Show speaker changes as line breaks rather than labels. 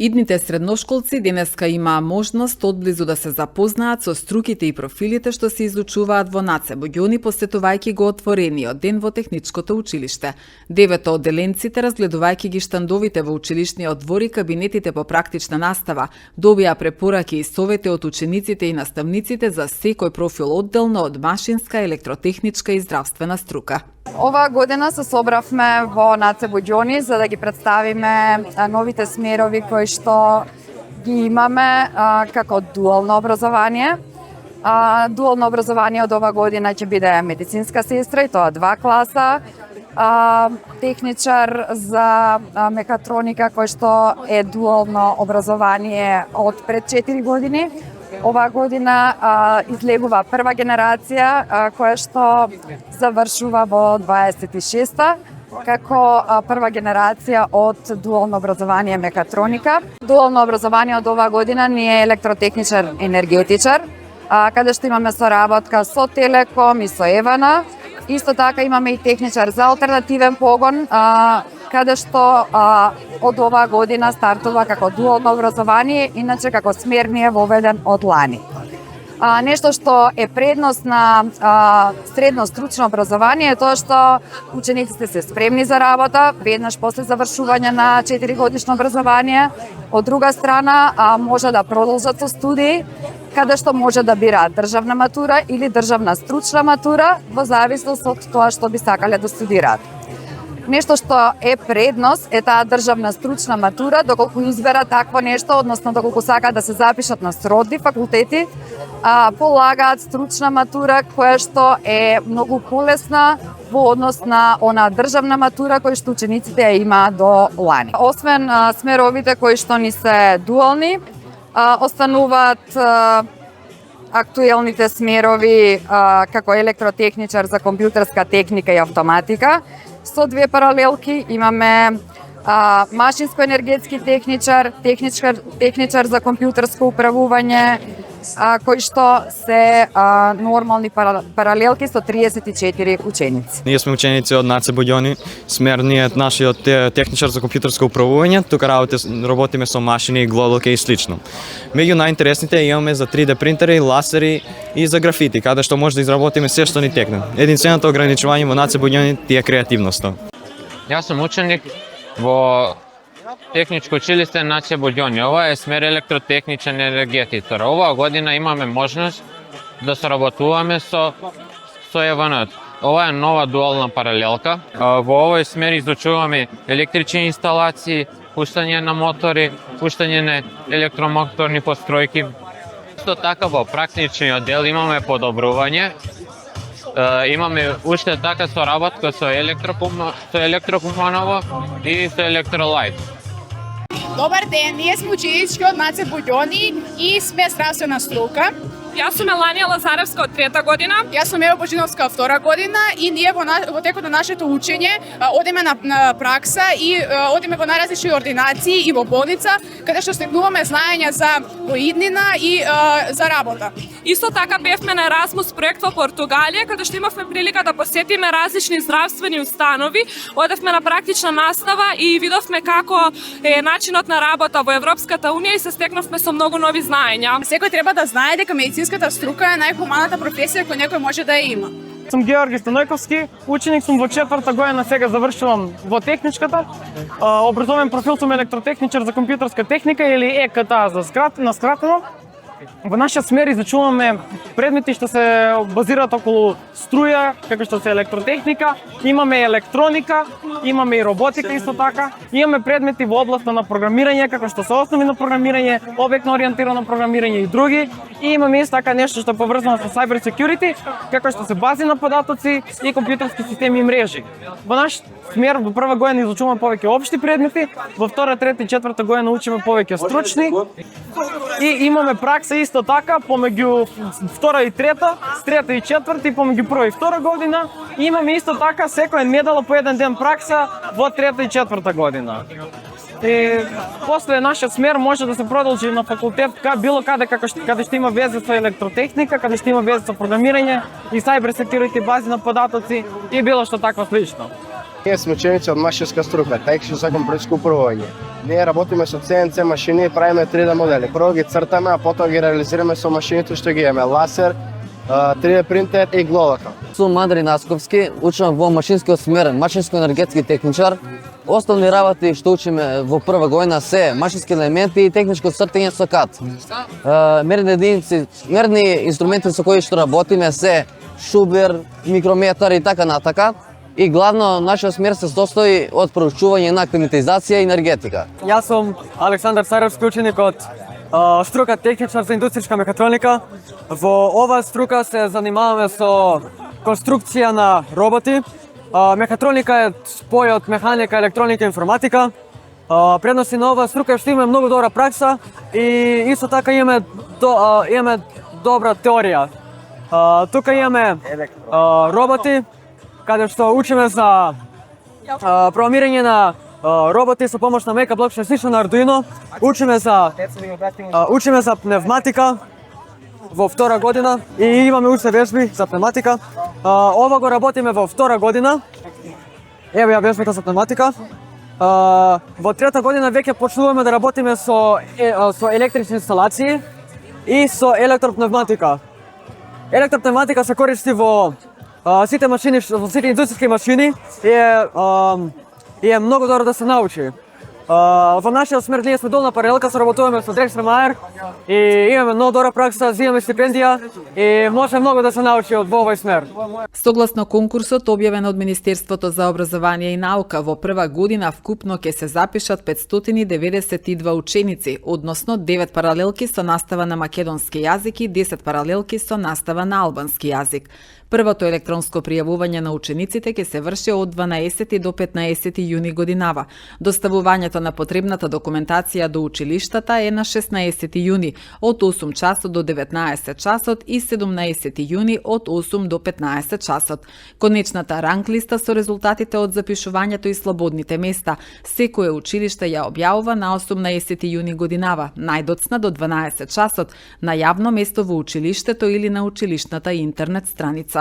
Идните средношколци денеска имаа можност одблизу да се запознаат со струките и профилите што се изучуваат во НАЦ Буѓони, посетувајќи го отворениот ден во техничкото училиште. 9 одделенците, разгледувајќи ги штандовите во училишниот двор и кабинетите по практична настава, добија препораки и совети од учениците и наставниците за секој профил одделно од машинска, електротехничка и здравствена струка.
Оваа година се собравме во НАЦ Буѓони за да ги представиме новите смерови кои што ги имаме како дуално образование. Дуално образование од ова година ќе биде медицинска сестра и тоа 2 класа, техничар за мехатроника кој што е дуално образование од пред 4 години. Оваа година излегува прва генерација која што завршува во 26-та како прва генерација од дуално образование мехатроника. Дуално образование од оваа година ни е електротехничар енергетичар, каде што имаме соработка со Телеком и со Евана. Исто така имаме и техничар за алтернативен погон, каде што од оваа година стартува како дуално образование, иначе како смер ни е воведен од лани. Нешто што е предност на средно стручно образование е тоа што учениците се спремни за работа веднаш после завршување на 4-годишно образование. Од друга страна, може да продолжат со студии, каде што може да бираат државна матура или државна стручна матура во зависност од тоа што би сакале да студираат. Нешто што е предност е таа државна стручна матура, доколку изберат такво нешто, односно доколку сакаат да се запишат на сродни факултети, полагаат стручна матура која што е многу полесна во однос на она државна матура која што учениците ја имаат до лани. Освен смеровите кои што ни се дуални, остануваат актуелните смерови како електротехничар за компјутерска техника и автоматика. Со 2 паралелки имаме машинско-енергетски техничар, техничар за компјутерско управување, кои што се нормални паралелки со 34 ученици.
Ние сме ученици од НАЦ Буѓони, смерниот нашиот техничар за компјутерско управување, тука работиме со машини, глобалки и слично. Меѓу најинтересните имаме за 3D принтери, ласери и за графити, каде што може да изработиме се што ни текне. Единственото ограничување во НАЦ Буѓони е креативноста.
Јас сум ученик во Техничко училиште НАЦ Буѓони. Ова е смер електротехничен енергетичар. Оваа година имаме можност да соработуваме со ЕВН. Ова е нова дуална паралелка. Во овој смер изучуваме електрични инсталации, пуштање на мотори, пуштање на електромоторни постројки. Исто така во практичниот дел имаме подобрување. Имаме уште така соработка со Електропуманово и со Електролайт.
Добар ден, ние сме ученички од НАЦ Буѓони и сме здравствена струка.
Јас сум Еланија Лазаревска од 3-та година.
Јас сум Ева Божиновска од 2-та година и ние во текот на нашето учење одиме на пракса и одиме во најразлични ординации и во болница, каде што стекнуваме знаења за иднина и за работа.
Исто така бевме на Еразмус проект во Португалија, каде што имавме прилика да посетиме различни здравствени установи, одевме на практична настава и видовме како е начинот на работа во Европската унија и се стекнавме со многу нови знаења.
Секој треба да знае дека медицинската струка е најхуманата професија која некој може да ја има.
Сум Георги Станојковски, ученик сум во 4-та година, сега завршувам во техничката. Образовен профил сум електротехничар за компјутерска техника или ЕКТ на скратено. Во нашиот смер изучуваме предмети што се базираат околу струја, како што се електротехника, имаме електроника, имаме и роботика исто така, имаме предмети во областа на програмирање, како што се основи на програмирање, објектно ориентирано програмирање и други, и имаме исто така нешто што е поврзано со cyber security, како што се бази на податоци и компјутерски системи и мрежи. Во наш смер во прва година изучуваме повеќе општи предмети, во 2-та, 3-та и 4-та година учиме повеќе стручни и имаме пракса исто така помеѓу 2-та и 3-та, 3-та и 4-та и помеѓу 1-та и 2-та година. И имаме исто така секој недела по еден ден пракса во 3-та и 4-та година. И после нашиот смер може да се продолжи на факултет било каде каде што има веза со електротехника, каде што има веза со програмирање и cyber security бази на податоци и било што такво слично.
Ние сме ученици од машинска струка, техничко компјутерско управување. Ние работиме со CNC машини, правиме 3D модели. Прво ги цртаме, а потоа ги реализираме со машините што ги имаме: ласер, 3D принтер и глодока.
Сум Андрей Насковски, учам во машинскиот смер, машинско-енергетски техничар. Основни работи што учиме во прва година се машински елементи и техничко цртање со CAD. Мерни единици, мерни инструменти со кои што работиме се шубер, микрометар и така натака. И главно нашиот смер се состои од проучување на климатизација и енергетика.
Јас сум Александар Царевски, ученик од струка техничар за индустријска мекатроника. Во оваа струка се занимаваме со конструкција на роботи. Мекатроника е спој од механика, електроника и информатика. Предности на оваа струка е што имаме многу добра пракса и исто така имаме добра теорија. Тука имаме роботи, каде што учиме за програмирање на роботи со помош на мека блокчейн слично на Arduino. Учиме за пневматика во втора година и имаме уште вежби за пневматика. Ова го работиме во втора година. Еве ја вежбата за пневматика. Во трета година веќе почнуваме да работиме со електрични инсталации и со електропневматика. Електропневматика се користи во сите машини, во сите индустријски машини и е многу добро да се научи. Во нашиот смер ние сме долна паралелка, соработуваме со Дрексельмајер и имаме многу добра пракса, имаме стипендија и може многу да се научи од овој смер.
Согласно конкурсот објавен од Министерството за образование и наука, во прва година вкупно ќе се запишат 592 ученици, односно 9 паралелки со настава на македонски јазик и 10 паралелки со настава на албански јазик. Првото електронско пријавување на учениците ќе се врши од 12 до 15 јуни годинава. Доставувањето на потребната документација до училиштата е на 16 јуни од 8 часот до 19 часот и 17 јуни од 8 до 15 часот. Конечната ранглиста со резултатите од запишувањето и слободните места секое училиште ја објавува на 18 јуни годинава, најдоцна до 12 часот, на јавно место во училиштето или на училишната интернет страница.